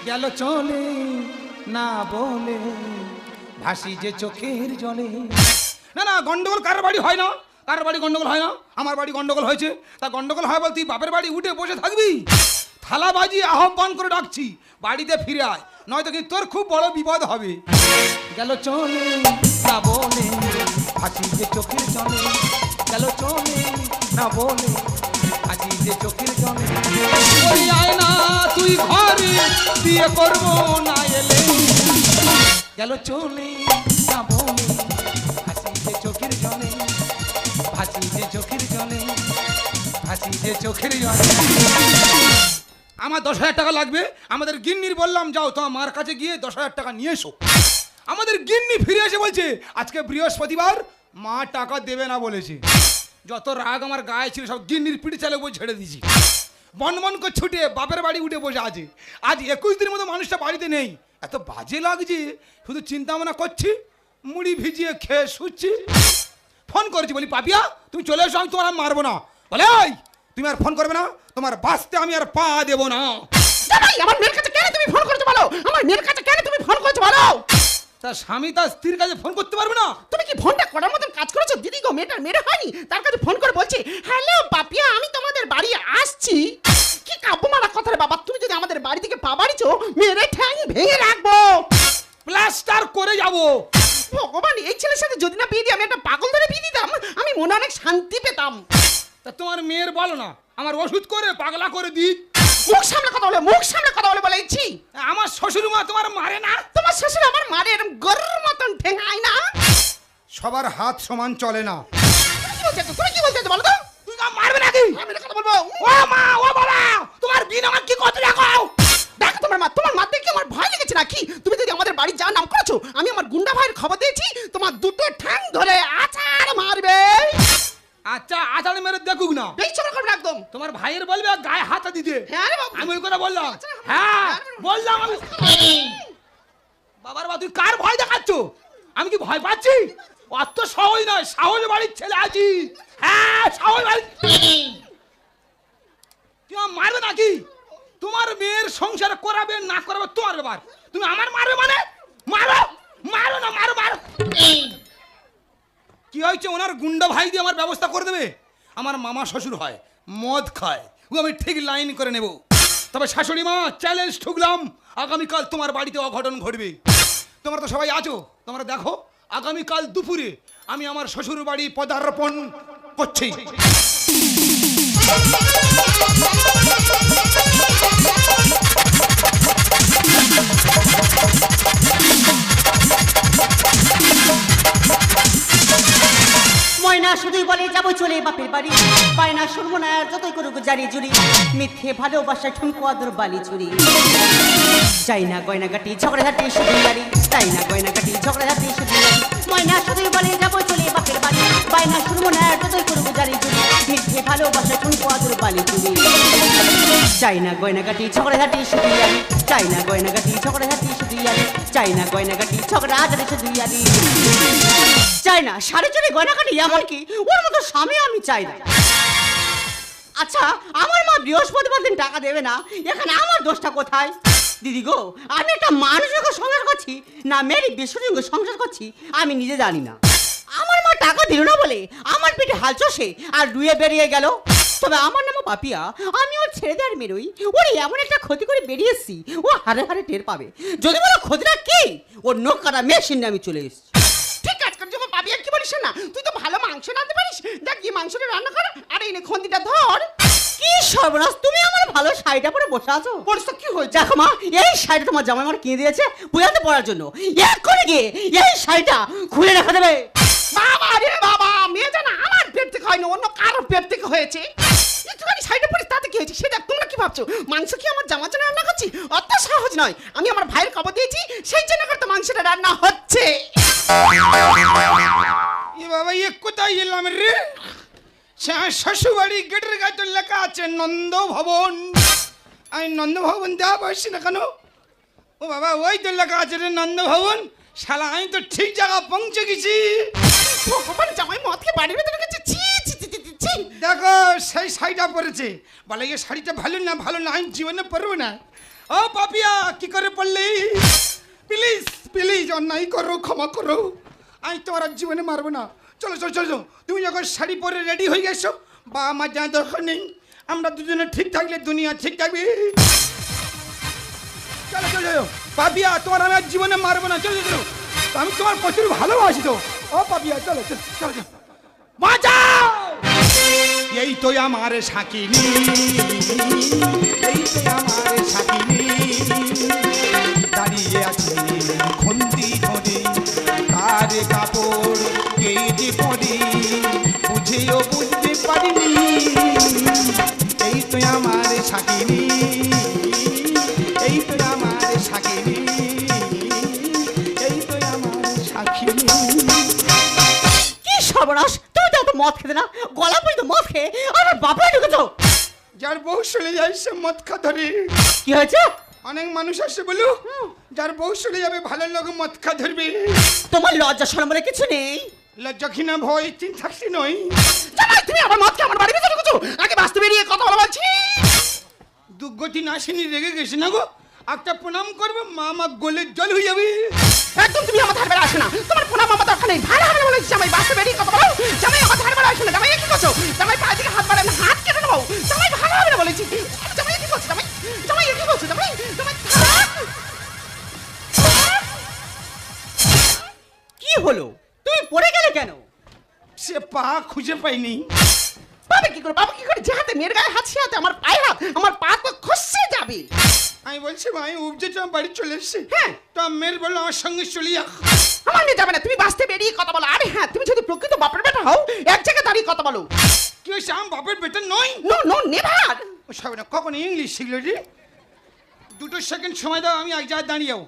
গেল চলে না বলে ভাসি যে চোখের জলে। না না, গন্ডগোল কার বাড়ি হয় না? কার বাড়ি গন্ডগোল হয় না? আমার বাড়ি গন্ডগোল হয়েছে। তা গন্ডগোল হয় বল তুই বাপের বাড়ি উঠে বসে থাকবি? থালা বাজি আহ্বান করে ডাকছি, বাড়িতে ফিরে আয়, নয়তো কিন্তু তোর খুব বড় বিপদ হবে। গেল চলে না বলে ভাসি যে চোখের জলে। গেল চলে না বলে ভাসি যে চোখের জলে। ওই আয় না তুই ঘরে, বিয়ে করবো না এলে। গেল চলে না বলে ভাসি যে চোখের জলে। ভাসি যে চোখের জলে, ভাসি যে চোখের জলে। আমার 10,000 টাকা লাগবে। আমাদের গিন্নির বললাম যাও তোমার মার কাছে গিয়ে 10,000 টাকা নিয়ে এসো। আমাদের গিন্নি ফিরে এসে বলছে আজকে বৃহস্পতিবার, মা টাকা দেবে না বলেছে। যত রাগ আমার গায়ে ছিল সব গিন্নির পিঠে চালে বই ছেড়ে দিয়েছি। বনবন করে ছুটে বাপের বাড়ি উঠে বসে আছে। আজ 21 দিনের মতো মানুষটা বাড়িতে নেই। এত বাজে লাগছে, শুধু চিন্তা ভাবনা করছি, মুড়ি ভিজিয়ে খেয়ে শুচ্ছি। ফোন করেছি, বলি পাপিয়া তুমি চলে এসো, আমি তোমার আর মারবো না। বলে ওই তুমি আর ফোন করবে না, তোমার বাঁচতে আমি আর পা দেবো না। আমার মেয়ের কাছে কেন তুমি ফোন করতে বলো? আমার মেয়ের কাছে কেন তুমি ফোন করতে বলো? তার স্বামী তার স্ত্রীর কাছে ফোন করতে পারবে না? তুমি কি ফোনটা করার মতন কাজ করেছো? দিদি গো, মেয়েটার মেরে হয়নি, তার কাছে ফোন করে বলছে হ্যালো পাপিয়া আমি তোমাদের বাড়ি আসছি। কি কাব্য মারা কথা রে বাবা, তুমি যদি আমাদের বাড়ি থেকে পা বাড়িছো মেরে ঠ্যাং ভেঙে রাখবো, প্লাস্টার করে যাবো। ভগবান, এই ছেলের সাথে যদি না বিয়ে দিই, আমি একটা পাগল ধরে বিয়ে দিতাম, আমি মনে অনেক শান্তি পেতাম। তা তোমার মেয়ের বলো না আমার ওষুধ করে পাগলা করে দিই। মুখ সামনে কথা বলে, মুখ সামনে কথা বলে বলেছি। আমার শ্বশুর মা তোমার মারে না? তোমার শ্বশুর আমার মারে এরকম গরুর মতন ঠেঙায় না। সবার হাত সমান চলে না। তুমি কি বলছো বলো তো? তুই না মারবে নাকি? আমি এটা কথা বলবো। ও মা, ও বাবা, তোমার বিন আমার কি করতে দেখো? দেখো তোমার মা দেখে আমার ভয় লেগেছে নাকি? তুমি যদি আমাদের বাড়ি যা নাম করেছো, আমি আমার গুন্ডা ভাইয়ের খবর দিয়েছি, তোমার দুটো ঠ্যাং ধরে আছাড় মারবে। আচ্ছা আচার মেরে দেখুক না, বেশ চলে করবে একদম। তোমার ভাইয়ের বলবে গায়ে হাত দিতে। হ্যাঁ রে বাবু, আমি ওই কথা বললাম। হ্যাঁ বললাম আমি। বাবার বা তুই কার ভয় দেখাচ্ছ? আমি কি ভয় পাচ্ছি? অত সহজ নয়, সাহস বাড়ির ছেলে আছি। হ্যাঁ সাহস বাড়ি। তুই আমার মারবে নাকি? তোমার মেয়ের সংসার করাবে না করাবে তোমার ব্যাপার। তুমি আমার মারবে মানে? মারো মারো না, মারো মারো। কি হয়েছে? ওনার গুন্ডা ভাই দিয়ে আমার ব্যবস্থা করে দেবে। আমার মামা শ্বশুর হয়, মদ খায়, ও আমি ঠিক লাইন করে নেব। তবে শাশুড়ি মা চ্যালেঞ্জ ঠুকলাম, আগামীকাল তোমার বাড়িতে অঘটন ঘটবে। তোমরা তো সবাই আছো, তোমরা দেখো আগামীকাল দুপুরে আমি আমার শ্বশুর বাড়ি পদার্পণ করছি। ময়না শুধুই বলে যাবো চলে বাপের বাড়ি, বায়না শুনবো না আর যতই করুক জারি জুড়ি, মিথ্যে ভালোবাসায় ঠুমকো আদর বালি চুরি। যাই না গয়নাগাটি ঝগড়াঝাটি শুধু জারি, তাই না গয়নাগাটি ঝগড়াঝাটি শুধু জারি। ময়না শুধুই বলে যাবো চলে বাপের বাড়ি, বায়না শুনবো না আর যতই করুক জারি জুড়ি, মিথ্যে ভালোবাসায় ঠুমকো আদর বালি চুরি। চাই না গয়নাগাটি ঝগড়াঝাটি শুধু জারি, চাই না গয়নাগাটি ঝগড়াঝাটি শুধু জারি, চাই না গয়নাগাটি ঝগড়াঝাটি শুধু জারি। চাই না সাড়ে চলে গয়নাগাটি, এমনকি ওর মতো স্বামী আমি চাই না। আচ্ছা আমার মা বৃহস্পতিবার দিন টাকা দেবে না, এখানে আমার দোষটা কোথায়? দিদি গো, আমি একটা মানুষের সঙ্গে সংসার করছি না মেয়ের বিশ্বর সঙ্গে সংসার করছি আমি নিজে জানি না। আমার মা টাকা দিল না বলে আমার পেটে হাল চষে আর রুয়ে বেরিয়ে গেল। তবে আমার নাম পাপিয়া, আমি ওর ছেড়ে দেওয়ার মেরোই, ওর এমন একটা ক্ষতি করে বেরিয়ে এসছি ও হারে হারে টের পাবে। যদি বলো ক্ষতিটা কি, ওর নখ কাটা মেশিন নিয়ে আমি চলে এসেছি। ঠিক কাজ করছো পাবি। আর কি বলিস না, তুই তো ভালো মাংস রাঁধতে পারিস, দেখ গিয়ে মাংসটা রান্না কর। আর এই নে খন্তিটা ধর। কি সর্বনাশ, তুমি আমার ভালো শাড়িটা পরে বসে আছো। বলিস তো কি হয়েছে? দেখো মা, এই শাড়িটা তোমার জামাই আমার কিনে দিয়েছে পূজাতে পরার জন্য, এক্ষুনি গিয়ে এই শাড়িটা খুলে রেখে দেবে। বাবা রে বাবা, মেয়ে জানা আমার পেট থেকে হয়নি, অন্য কারো পেট থেকে হয়েছে। একটুখানি সাইডে পড়িস, তাতে কি হয়েছে? সেটা তোমরা কি ভাবছো মাংস কি আমার জামার জন্য রান্না করছি? অত সহজ নয়। আমি আমার ভাইয়ের খবর দিয়েছি, সেই জন্য করতে মাংসটা রান্না হচ্ছে। এ বাবা এ কোথায় এলাম রে? শ্বশুর বাড়ি গেটের গায়ে লেখা আছে নন্দ ভবন। আমি নন্দ ভবন দেওয়া পারছি না কেন? ও বাবা ওই তো লেখা আছে রে নন্দ ভবন। শালা আমি তো ঠিক জায়গা পৌঁছে গেছি। ভগবান, জামাই মদকে বাড়ির ভেতরে গেছে। ছি ছি ছি ছি ছি। দেখো সেই শাড়িটা পরেছে, বলে এই শাড়িটা ভালো না, ভালো না, আমি জীবনে পরবো না। ও পাপিয়া কি করে পড়লি? প্লিজ প্লিজ অন্যায় করো, ক্ষমা করো, আমি তোমার আর জীবনে মারবো না। চলো চলো চলো চলো। তুমি যখন শাড়ি পরে রেডি হয়ে গেছো, বা আমার যা দরকার নেই, আমরা দুজনে ঠিক থাকলে দুনিয়া ঠিক থাকবে। চলো চলো চলো পাপিয়া, তোমার আমি আর জীবনে মারবো না। চলো চলো, আমি তোমার প্রচুর ভালোবাসি তো। ও পাপিয়া চলো চলো চলো চলো, বাঁচাও। এই তো আমার সাকিনি, এই তো আমার সাকিনি, দাঁড়িয়ে আছে খন্তি ধরে, কার কাপড় কে যে পরে, বুঝেও বুঝতে পারিনি। এই তো আমার সাকিনি, এই তো আমার সাকিনি, এই তো আমার সাকিনি। কি সর্বনাশ, তুমি তো এত মদ খেতে না, গলা পর্যন্ত মদ খেয়ে আমার বাপরে ঢুকেছো। যার বউ চলে যায় সে মদ খা ধরে। কি হয়েছে? অনেক মানুষ আসে বলু, যার বউ চলে যাবে ভালো লোক মদ খা ধরবে। তোমার লজ্জা শরম বলে কিছু নেই? লজ্জা ঘৃণা ভয় তিন থাকছি নই। জামাই তুমি আমার মদ খেয়ে আমার বাড়ির ভিতরে ঢুকেছো, আগে বাঁচতে বেরিয়ে কথা বলা বলছি। দুর্গতি নাসিনী রেগে গেছে না গো, একটা প্রণাম করবে মা, আমার গোলের জল হয়ে যাবে। একদম তুমি আমার ধার বেড়া আসে না, তোমার প্রণাম আমার দরকার নেই। ভালো হবে বলেছি জামাই, বাঁচতে বেরিয়ে কথা বলো। জামাই আমার ধার বেড়া আসে না। জামাই কি করছো? জামাই পায়ের দিকে হাত বাড়ায় না, হাত কেটে নেবো। জামাই ভালো হবে না বলেছি। জামাই কি করছো? জামাই জামাই কি করছো? জামাই জামাই কি হলো, তুমি পড়ে গেলে কেন? সে পা খুঁজে পাইনি। পাবে কি করে? বাবা কি করে? যে হাতে মেয়ের গায়ে হাত, সে হাতে আমার পায়ে হাত, আমার পা তো খসে যাবে। আমি বলছি আমি উপজে বাড়ি চলে এসেছি। হ্যাঁ। তো মেয়ের বললো আমার সঙ্গে চলে যা। আমার নিয়ে যাবে না, তুমি বাঁচতে বেরিয়ে কথা বলো। আরে হ্যাঁ, তুমি যদি প্রকৃত বাপের বেটা হও, এক জায়গায় দাঁড়িয়ে কথা বলো। কি হয়েছে? আমার বাপের বেটা নই। No no never. ও সব না, কখন ইংলিশ শিখলো রে? 2 সেকেন্ড সময় দাও, আমি এক জায়গায় দাঁড়িয়ে যাবো।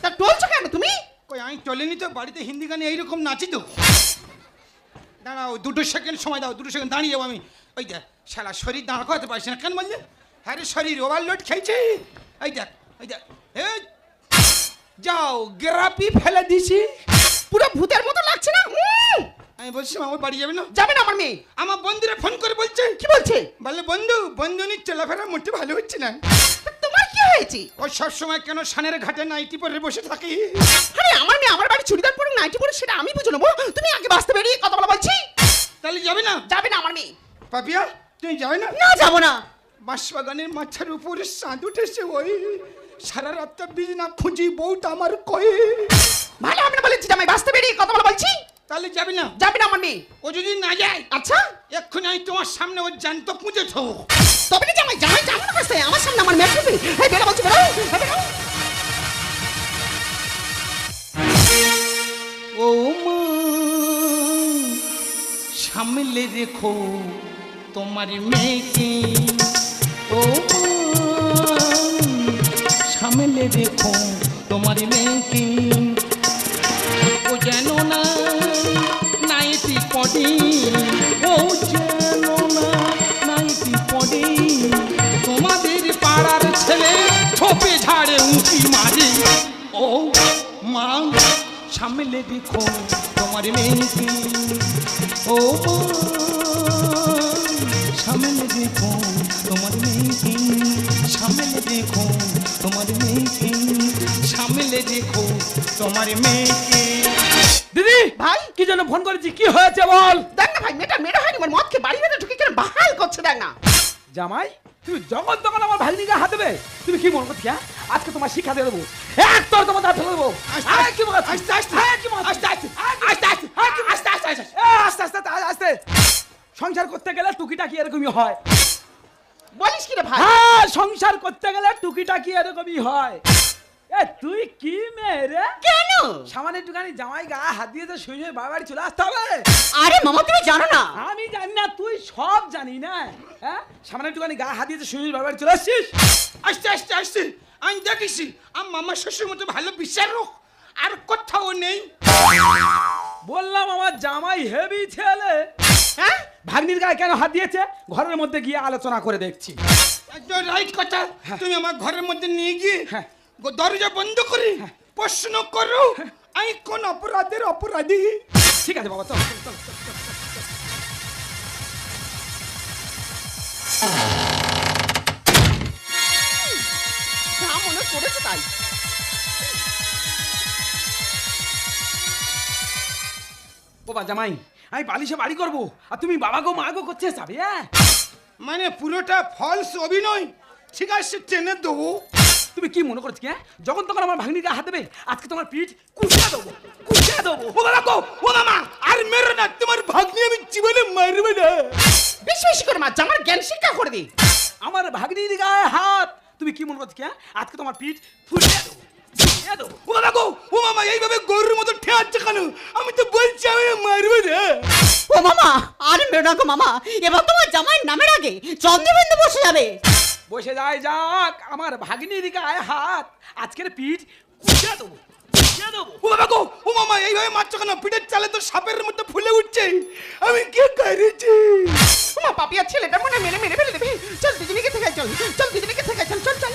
তা টলছো কেন তুমি? কই আমি চলেনি তো, বাড়িতে হিন্দি গানে এইরকম নাচি তো। দাঁড়াও 2 সেকেন্ড সময় দাও, 2 সেকেন্ড দাঁড়িয়ে যাবো আমি। ওই দেখ শালা শরীর দাঁড় করাতে পারছি না কেন বললে? হ্যাঁ রে, শরীর ওভারলোড খেয়েছে। এই দেখ এই দেখ, এই যাও গ্রাফি ফেলে দিছি। পুরো ভূতের মতো লাগছে না? আমি বলছি আমার বাড়ি যাবে না? যাবে না আমার মেয়ে। আমার বন্ধুরা ফোন করে বলছে। কি বলছে? বলে বন্ধু বন্ধুনির চলাফেরা মোটে ভালো হচ্ছে না। তা তোমার কি হয়েছে? ও সবসময় কেন সানের ঘাটে নাইটি পরে বসে থাকি? আরে আমার মেয়ে আমার বাড়ি চুড়িদার পরে নাইটি পরে, সেটা আমি বুঝে নেবো। তুমি আগে বাঁচতে বেরিয়ে কথা বলা বলছি। তাহলে যাবে না? যাবে না আমার মেয়ে। পাপিয়া তুমি যাবে না? না যাবো না। বাঁশবাগানের মাথার উপরে চাঁদ উঠেছে, ওই সারা রাতটা বিছনা খুঁজি বউটা আমার কয়ে। ভালো হবে না বলেছি জামাই, বাঁচতে বেরিয়ে কথা বলা বলছি। তাহলে যাবে না? যাবে না আমার মেয়ে। ও যদি না যায়, আচ্ছা এক্ষুনি আমি তোমার সামনে ওর জ্যান্ত পুঁজে থো। তবে না জামাই, জামাই যাবে না বাঁচতে, আমার সামনে আমার মেয়ে ঢুকবে। এই বেরো বলছি, বেরো বেরো। ও মা সামলে রেখো তোমার মেয়েকে, ও মা সামলে রেখো তোমার মেয়েকে, ও যেন না নাইটি পড়ে, ও যেন না নাইটি পড়ে, তোমাদের পাড়ার ছেলে ছোপে ঝাড়ে উঁকি মারে। ও মা সামলে রেখো তোমার মেয়েকে, ও মা সামলে রেখো তোমার মেয়েকে, সামলে রেখো তোমার মেয়েকে, সামলে রেখো তোমার মেয়েকে। দিদি ভাই কি জন্য ফোন করেছি, কি হয়েছে বল? দেখ না ভাই, মেয়েটা মেয়েটা হয়নি, আমার মদকে বাড়ির ভেতরে ঢুকে কেন বাহাল করছে, দেখ না। জামাই তুমি জগৎ দোকান আমার ভাগ্নিকে হাত দেবে? তুমি কি মনে করছি? আজকে তোমার শিক্ষা দিয়ে দেবো, এক তোর তোমার দাঁত ফেলে দেবো। আয়, কি মনে করছিস? আয়, কি মনে করছিস? আস্তে আস্তে আস্তে। সংসার করতে গেলে টুকিটাকি এরকমই হয়। বলিস কি রে ভাই? হ্যাঁ, সংসার করতে গেলে টুকিটাকি এরকমই হয়। এ তুই কি মেয়ে রে? কেন? সামান্য একটুখানি জামাই গা হাত দিয়েছে, শুয়ে শুয়ে বাড়ি চলে আসতে হবে? আরে মামা তুমি জানো না? আমি জানি না, তুই সব জানি না। হ্যাঁ, সামান্য একটুখানি গা হাত দিয়েছে, শুয়ে শুয়ে বাড়ি চলে আসছিস। আস্তে আস্তে আস্তে আমি দেখেছি আমার মামা শ্বশুর মতো ভালো বিচারক আর কোথাও নেই। বললাম আমার জামাই হেভি ছেলে। হ্যাঁ ভাগ্নির গায়ে কেন হাত দিয়েছে, ঘরের মধ্যে গিয়ে আলোচনা করে দেখছি। একদম রাইট কথা। তুমি আমার ঘরের মধ্যে নিয়ে গিয়ে হ্যাঁ। দরজা বন্ধ করে প্রশ্ন করো আমি কোন অপরাধের অপরাধী। ঠিক আছে বাবা, চল চল চল চল। থামো করেছে তাই। বাবা জামাই, আমি বালিশে বাড়ি করবো আর তুমি বাবা গো মা গো করছে যাবে, হ্যাঁ? মানে পুরোটা ফলস অভিনয়। ঠিক আছে, ট্রেনে দেবো। তুমি কি মনে করছো, হ্যাঁ? যখন তখন আমার ভাগ্নিকে হাত দেবে, আজকে তোমার পিঠ কুচিয়ে দেবো, কুচিয়ে দেবো। ও বাবা গো, ও মামা, আর মেরো না, তোমার ভাগ্নি আমি জীবনে মারবে না। বেশি বেশি করে মা আমার জ্ঞান শিক্ষা করে দি। আমার ভাগ্নির গায়ে হাত, তুমি কি মনে করছো, হ্যাঁ? আজকে তোমার পিঠ ফুটিয়ে দেবো, ফুটিয়ে দেবো। ও বাবা গো, ও মামা, এইভাবে গরুর মতো ঠেয়াচ্ছে কেন? আমি তো বলছি আমি মারবে না। ও মামা, আর মেরো না গো মামা, এবার তোমার জামাইয়ের নামের আগে চন্দ্রবিন্দু বসে যাবে। বসে যায় যাক, আমার ভাগ্নির গায়ে হাত, আজকের পিঠ কুচিয়ে দেবো, কুচিয়ে দেবো। ও বাবা গো, ও মামা, এইভাবে মারছো কেন? পিঠের চালে তো সাপের মতো ফুলে উঠছে। আমি কি করেছি? মা পাপিয়া ছেলেটা মনে মেরে মেরে ফেলে দেবে। চল দিদিনিকে থেকে চল, চল দিদিনিকে থেকে চল, চল চল।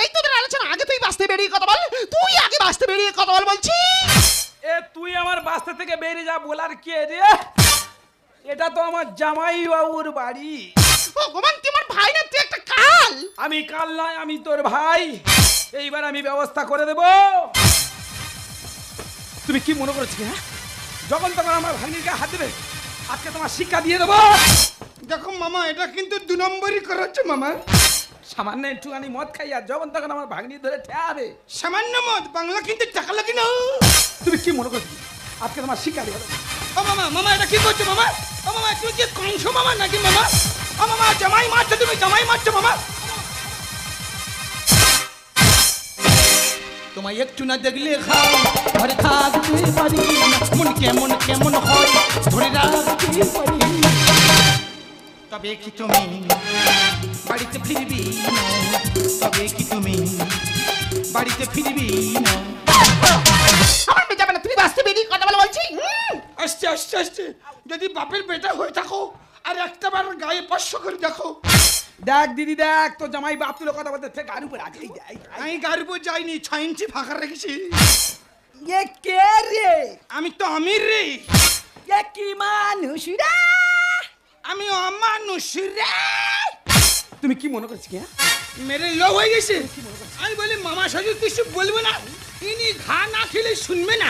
এই তোদের আলোচনা, আগে তুই বাঁচতে বেরিয়ে কথা বল, তুই আগে বাঁচতে বেরিয়ে কথা বল বলছি। এ তুই আমার বাস্তা থেকে বেরিয়ে যা বলার কে রে? এটা তো আমার জামাই বাবুর বাড়ি। ও গোমান, তুই আমার ভাই না, তুই একটা কাল। আমি কাল নয়, আমি তোর ভাই। এইবার আমি ব্যবস্থা করে দেব। তুমি কি মনে করছো, হ্যাঁ? যখন তখন আমার ভাগ্নির গায়ে হাত দেবে, আজকে তোমার শিক্ষা দিয়ে দেবো। দেখো মামা, এটা কিন্তু 2 নম্বরই করাচ্ছে মামা। সামান্য একটুখানি মদ খাই আর যখন তখন আমার ভাগ্নি ধরে ঠেয়াবে। সামান্য মত, বাংলা কিন্তু টাকা লাগে না। তুমি কি মনে করছো, আজকে তোমার শিক্ষা দিয়ে দেবো। ও মামা, মামা এটা কি করছো মামা? ও মামা, তুমি কি কংস মামা নাকি মামা? ও মামা, জামাই মারছো তুমি, জামাই মারছো মামা। তোমায় একটু না দেখলে খাও, ঘরে থাকতে পারি না, মন কেমন কেমন হয়, ধরে রাখতে পারি না। তবে কি তুমি বাড়িতে ফিরবি না? তবে কি তুমি বাড়িতে ফিরবি না? আমার মেয়ে যাবে না, তুমি বাঁচতে বেরিয়ে কথা বল বলছি। আস্তে আস্তে আস্তে, যদি বাপের বেটা হয়ে থাকো আর একটা বার গায়ে 500 করে দেখো। দেখ দিদি দেখ, তো জামাই বাপ তুলে কথা বলতে থেকে গাড়ি উপরে আছে। আমি গাড়ির উপর যাইনি, 6 ইঞ্চি ফাঁকা রেখেছি। এ কে রে? আমি তো আমির রে। এ কি মানুষ রে? আমি অমানুষ রে। তুমি কি মনে করছো, হ্যাঁ? মেরে লোভ হয়ে গেছে। আমি বলি মামা সাজু কিছু বলবো না, ইনি ঘা না খেলে শুনবে না,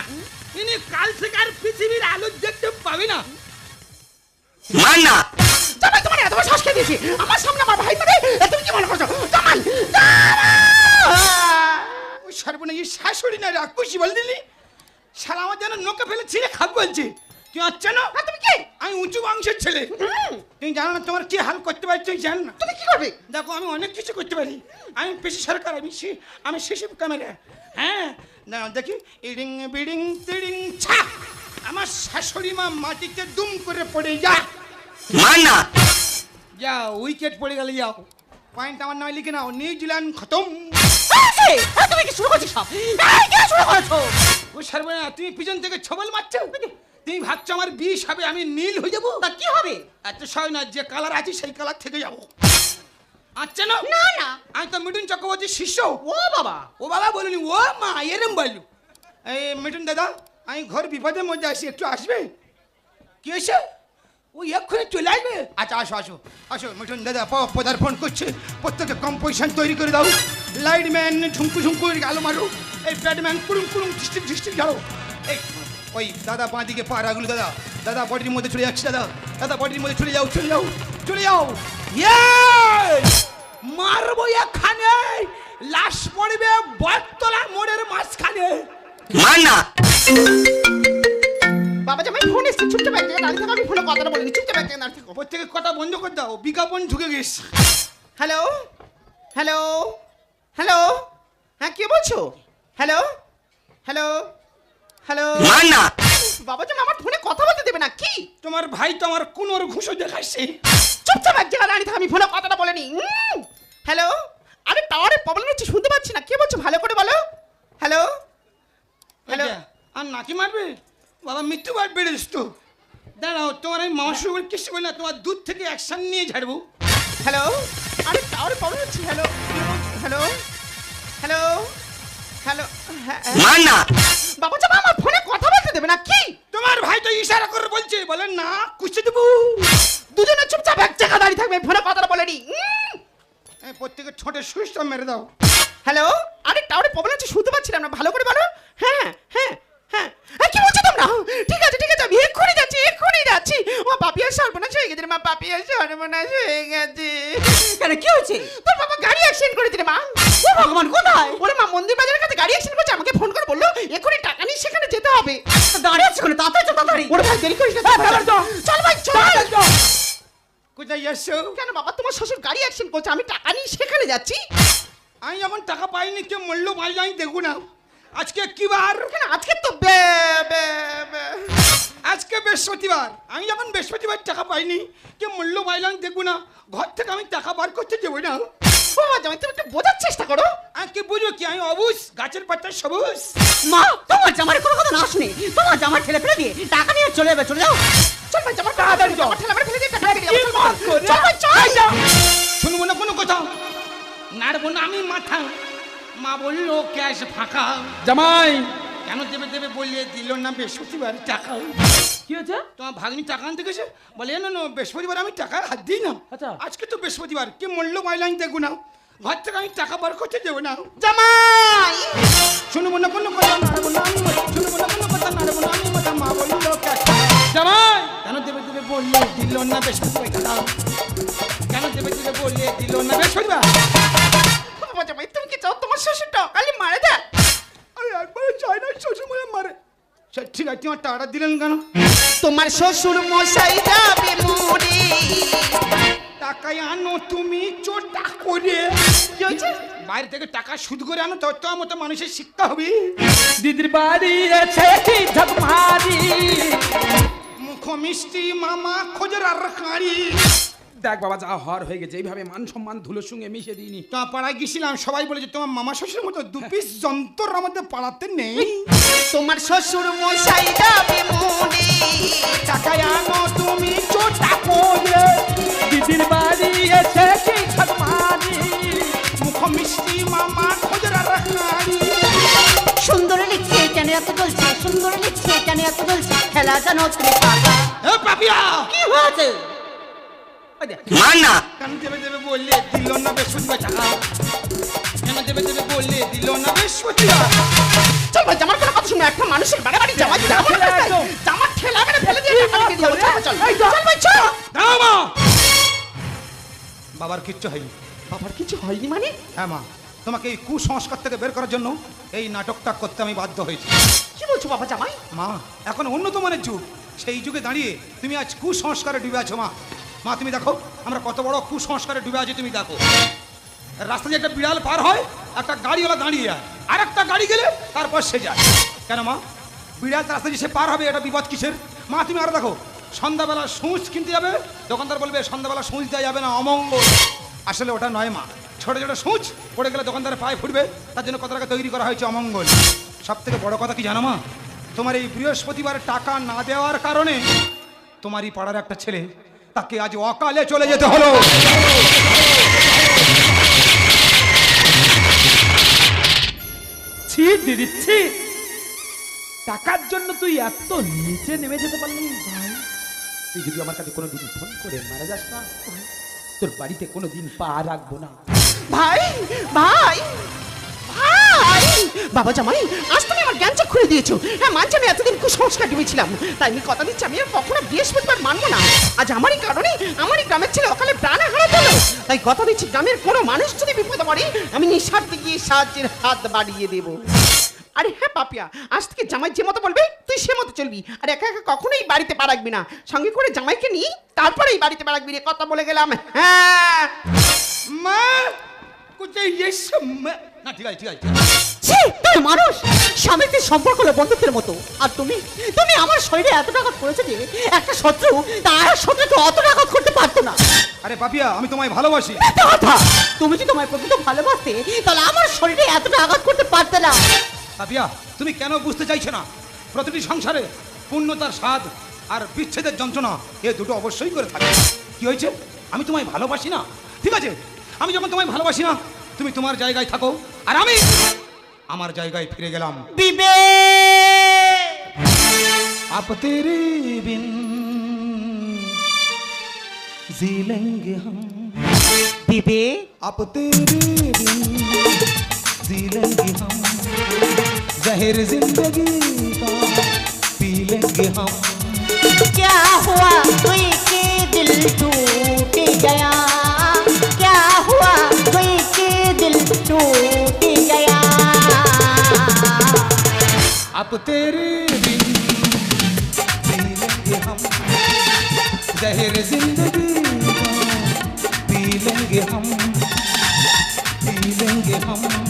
ইনি কাল থেকে আর পৃথিবীর আলো দেখতে পাবে না। মান্না জামাই তোমার এত বড় শ্বাস খেয়ে দিয়েছি, আমার সামনে আমার ভাই মানে তুমি কি মনে করছো? জামাই ওই সর্বনাশী শাশুড়ি না রাক্ষসী বল দিলি, শালা আমার যেন নোকে ফেলে ছিঁড়ে খাব বলছে। কি হচ্ছে না? তুমি কি? আমি উঁচু বংশের ছেলে। তুমি জানো না তোমার কি হাল করতে পারি? তুই জান না। তুমি কি করবে? দেখো, আমি অনেক কিছু করতে পারি। আমি পেশি সরকার, আমি শিশির ক্যামেরা। হ্যাঁ না, দেখি ইডিং বিডিং তিডিং ছা, আমার শাশুড়ি মা মাটিতে দুম করে পড়ে যা। মান্না যাও, উইকেট পড়ে গেলে যাও, পয়েন্ট আমার নয় লিখে নাও, নিউজিল্যান্ড খতম। তুমি কি শুরু করছিস সব? কি শুরু করেছো? ও সর্বনা, তুমি পিছন থেকে ছবল মারছো। তুমি ভাবছো আমার বিষ হবে, আমি নীল হয়ে যাবো? তা কি হবে? এত সহজ না, যে কালার আছে সেই কালার থেকে যাবো। আচ্ছা না না না, আমি তো মিঠুন চক্রবর্তীর শিষ্য। ও বাবা, ও বাবা বলিনি, ও মা এরম বললু। এই মিঠুন দাদা, আমি ঘর বিপদের মধ্যে আসি, একটু আসবে? কি হয়েছে? ও এক্ষুনি চলে আসবে। আচ্ছা আসো আসো আসো মিঠুন দাদা, পদার্পণ করছে। প্রত্যেকে কম্পোজিশন তৈরি করে দাও। লাইট ম্যান ঝুমকু ঝুমকু আলো মারো, এই ব্যাটম্যান কুড়ুম কুড়ুম ডিস্ট্রিক্ট ডিস্ট্রিক্ট ঝাড়ো। এই ওই দাদা বাঁ দিকে পা রাখলো, দাদা দাদা বডির মধ্যে চলে যাচ্ছে, দাদা দাদা বডির মধ্যে চলে যাও, চলে যাও, চলে যাও। মারবো এখানে, লাশ পড়বে বটতলার মোড়ের মাঝখানে। মান্না বাবা জামাই ফোন এসছে, চুপচাপ এক জায়গায় দাঁড়িয়ে থাকো, আমি ফোনে কথাটা বলিনি, চুপচাপ এক জায়গায় দাঁড়িয়ে থাকো। প্রত্যেকের কথা বন্ধ করে দাও, বিজ্ঞাপন ঢুকে গেছে। হ্যালো হ্যালো হ্যালো, হ্যাঁ কে বলছো? হ্যালো হ্যালো হ্যালো মান্না বাবা জামাই আমার ফোনে কথা বলতে দেবে না কি? তোমার ভাই তো আমার কোনোর ঘুষো দেখাচ্ছে। চুপচাপ এক জায়গায় দাঁড়িয়ে থাকো, আমি ফোনে কথাটা বলিনি। হ্যালো, আরে টাওয়ারে প্রবলেম হচ্ছে, শুনতে পাচ্ছি না, কে বলছো ভালো করে বলো। হ্যালো হ্যালো, আর নাকি মারবে? বাবা মৃত্যুবার বেড়েছ তো। দাঁড়াও, তোমার আমি মামার সঙ্গে কিছু বলি না, তোমার দুধ থেকে অ্যাকশন নিয়ে ঝাড়বো। হ্যালো, আরে টাওয়ারে প্রবলেম হচ্ছে। Hello hello hello hello, Manna বাবা জামাই আমার ফোনে কথা বলতে দেবে না কি? তোমার ভাই তো ইশারা করে বলছে, বলে না কুচে দেবো। দুজনে চুপচাপ এক জায়গায় দাঁড়িয়ে থাকবে, ফোনে কথাটা বলেনি। প্রত্যেকের ছোটে সুইচটা মেরে দাও। হ্যালো, আরে টাওয়ারে প্রবলেম হচ্ছে, শুনতে পাচ্ছিলাম না, ভালো করে বলো। হ্যাঁ হ্যাঁ হ্যাঁ, কি বলছো তোমরা? ঠিক আছে ঠিক আছে, আমি এক্ষুনি যাচ্ছি। ও পাপিয়া সর্বনাশ হয়ে গেছে রে মা, পাপিয়া সর্বনাশ হয়ে গেছে। কেন কি হয়েছে? তোর বাবা গাড়ি অ্যাক্সিডেন্ট করেছে রে মা। ও ভগবান, কোথায়? ওরে মা, মন্দির বাজারের কাছে গাড়ি অ্যাক্সিডেন্ট করেছে, আমাকে ফোন করে বললো এক্ষুনি টাকা নিয়ে সেখানে যেতে হবে। দাঁড়িয়ে আছো কেন? তাড়াতাড়ি চল, তাড়াতাড়ি। ওরে ভাই দেরি করিস না, চল ভাই চল। কোথায় যাচ্ছো? কেন বাবা, তোমার শ্বশুর গাড়ি অ্যাক্সিডেন্ট করছে, আমি টাকা নিয়ে সেখানে যাচ্ছি। আমি যখন টাকা পাইনি কে মূল্য পাই নাই দেখু না। আজকে কি বার? কেন আজকে তো আজকে বৃহস্পতিবার। আমি যখন বৃহস্পতিবার টাকা পাইনি কে মূল্য পাইলাম দেখবো না। ঘর থেকে আমি টাকা বার করতে যাবো না। বাবা জামাই, তুমি একটু বোঝার চেষ্টা করো। আমি কি বুঝবো কি? আমি অবুজ, গাছের পাতা সবুজ। মা, তোমার জামার কোনো কথা না শুনে তোমার জামা ঠেলে ফেলে দিয়ে টাকা নিয়ে চলে যাবে, চলে যাও। চল ভাই, জামা তাড়াতাড়ি চল, ঠেলা মেরে ফেলে দিয়ে টাকা নিয়ে কি মত করে? চল ভাই চল। শুনবো না কোনো কথা, নাড়বো না আমি মাথা। মা বললো ক্যাশ ফাঁকা। জামাই কেন দেবে দেবে বললে দিল না বৃহস্পতিবার টাকা। কি হয়েছে? তোমার ভাগ্নি টাকা আনতে গেছে, বলে না না বৃহস্পতিবার আমি টাকা হাত দিই না। আচ্ছা। আজকে তো বৃহস্পতিবার, কে মূল্য পাইলাম দেখবো না। ঘর থেকে আমি টাকা বার করতে দেবো না। জামাই শুনবো না কোনো কথা, নাড়বো না আমি মাথা। শুনবো না কোনো কথা, নাড়বো না আমি মাথা। মা বললো ক্যাশ ফাঁকা। জামাই কেন দেবে দেবে বললে দিল না বৃহস্পতিবার টাকা। কেন দেবে দেবে বললে দিল না বৃহস্পতিবার। বাবা জামাই, তুমি কি চাও তোমার শ্বশুর টাকালি মারে দেয়? আমি একবারে চাই না শ্বশুর মনে মারে। সে ঠিক আছে, তোমার টাকাটা দিলেন কেন? তোমার শ্বশুর মশাই যাবে মরে। টাকায় আনো তুমি চোটা করে। কি হয়েছে? বাইরে থেকে টাকা সুদ করে আনো, তো মতো মানুষের শিক্ষা হবে। দিদির বাড়ি আছে কি ঝকমারি। মুখ মিষ্টি মামা খোঁজের আর কাঁড়ি। দেখ বাবা, যা হওয়ার হয়ে গেছে, এইভাবে মান সম্মান ধুলোর সঙ্গে মিশে দিইনি। তোমার পাড়ায় গেছিলাম, সবাই বলেছে তোমার মামা শ্বশুরের মতো দু পিস যন্ত্র আমাদের পাড়াতে নেই। তোমার শ্বশুর মশাই যাবে মরে। টাকায় আনো তুমি চোটা করে। দিদির বাড়ি আছে কি ঝকমারি। মুখ মিষ্টি মামা খোঁজের আর কাঁড়ি। সুন্দর লিখছে কেন এত জ্বলছে, সুন্দর লিখছে কেন এত জ্বলছে, খেলা জানো তুমি পাকা। এ পাপিয়া, কি হয়েছে? ওই দেখ। কেন দেবে দেবে বললে দিল না বৃহস্পতিবার টাকা। কেন দেবে দেবে বললে দিল না বৃহস্পতিবার। চল ভাই, জামার কোনো কথা শুনে একটা মানুষের বাড়ি জামা জামা ঠেলা মেরে ফেলে দিয়ে টাকা নিয়ে দিয়ে যাবো। চল চল ভাই চল। দাও মা। বাবার কিচ্ছু হয়নি। বাবার কিছু হয়নি মানে? হ্যাঁ মা, তোমাকে এই কুসংস্কার থেকে বের করার জন্য এই নাটকটা করতে আমি বাধ্য হয়েছি। কি বলছো বাবা জামাই? মা, এখন উন্নত মানের যুগ, সেই যুগে দাঁড়িয়ে তুমি আজ কুসংস্কারে ডুবে আছো। মা মা তুমি দেখো আমরা কত বড় কুসংস্কারে ডুবে আছি। তুমি দেখো রাস্তা দিয়ে একটা বিড়াল পার হয়, একটা গাড়িওয়ালা দাঁড়িয়ে যায়, আর একটা গাড়ি গেলে তারপর সে যায়। কেন মা? বিড়াল রাস্তা দিয়ে সে পার হবে, এটা বিপদ কিসের? মা তুমি আরো দেখো, সন্ধ্যাবেলা সূচ কিনতে যাবে, দোকানদার বলবে সন্ধ্যাবেলা সূচ দেওয়া যাবে না, অমঙ্গল। আসলে ওটা নয় মা, ছোট ছোট সূচ পড়ে গেলে দোকানদারের পায়ে ফুটবে, তার জন্য কত টাকা তৈরি করা হয়েছে অমঙ্গল। সব থেকে বড় কথা কি জানো মা? তোমার এই বৃহস্পতিবার টাকা না দেওয়ার কারণে তোমারই পাড়ার একটা ছেলে, তাকে আজ অকালে চলে যেতে হলো। ছি দিদি ছি, টাকার জন্য তুই এত নিচে নেমে যেতে পারলি ভাই। তুই যদি আমার কাছে কোনোদিন ফোন করে মারা যাস না, তোর বাড়িতে কোনোদিন পা রাখবো না। ভাই ভাই ভাই, বাবা জামাই আজ তুমি আমার জ্ঞান চোখ খুলে দিয়েছো। হ্যাঁ মানছি, আমি এতদিন কুসংস্কার ডুবেছিলাম, তাই আমি কথা দিচ্ছি আমি আর কখনো বৃহস্পতিবার মানবো না। আজ আমারই কারণে আমারই গ্রামের ছেলে অকালে প্রাণ হারাতে হলো, তাই কথা দিচ্ছি গ্রামের কোনো মানুষ যদি বিপদে পড়ে আমি নিঃস্বার্থে গিয়ে সাহায্যের হাত বাড়িয়ে দেবো। আরে হ্যাঁ পাপিয়া, আজ থেকে জামাই যে মতো বলবে তুই সে মতো চলবি, আর একা একা কখনোই বাড়িতে পা রাখবি না, সঙ্গে করে জামাইকে নিয়ে তারপরেই বাড়িতে পা রাখবি রে, কথা বলে গেলাম। হ্যাঁ মা কোথায় এসো মা? না ঠিক আছে ঠিক আছে। ছি, তুমি মানুষ, স্বামী স্ত্রীর সম্পর্ক হলো বন্ধুত্বের মতো, আর তুমি তুমি আমার শরীরে এত আঘাত করেছো যে একটা শত্রু তার শত্রুকে অত আঘাত করতে পারতো না। আরে পাপিয়া, আমি তোমায় ভালোবাসি। মিথ্যা কথা, তুমি যদি তোমায় প্রকৃত ভালোবাসতে তাহলে আমার শরীরে এতটা আঘাত করতে পারতে না। পাপিয়া, তুমি কেন বুঝতে চাইছো না? প্রতিটি সংসারে পূর্ণতার স্বাদ আর বিচ্ছেদের যন্ত্রণা, এ দুটো অবশ্যই করে থাকে। কি হয়েছে? আমি তোমায় ভালোবাসি না? ঠিক আছে, আমি যখন তোমায় ভালোবাসি না, তুমি তোমার জায়গায় থাকো, আর আমি আমার জায়গায় ফিরে গেলাম। বিবেক अब तेरे बिन जी लेंगे हम, बीबी अब तेरे बिन जी लेंगे हम, जहर जिंदगी का पी लेंगे हम। क्या हुआ कोई के दिल टूट गया, क्या हुआ कोई के दिल टूट गया। अब तेरे बिन जी लेंगे हम, जहर जिंदगी का पी लेंगे हम, पी लेंगे हम।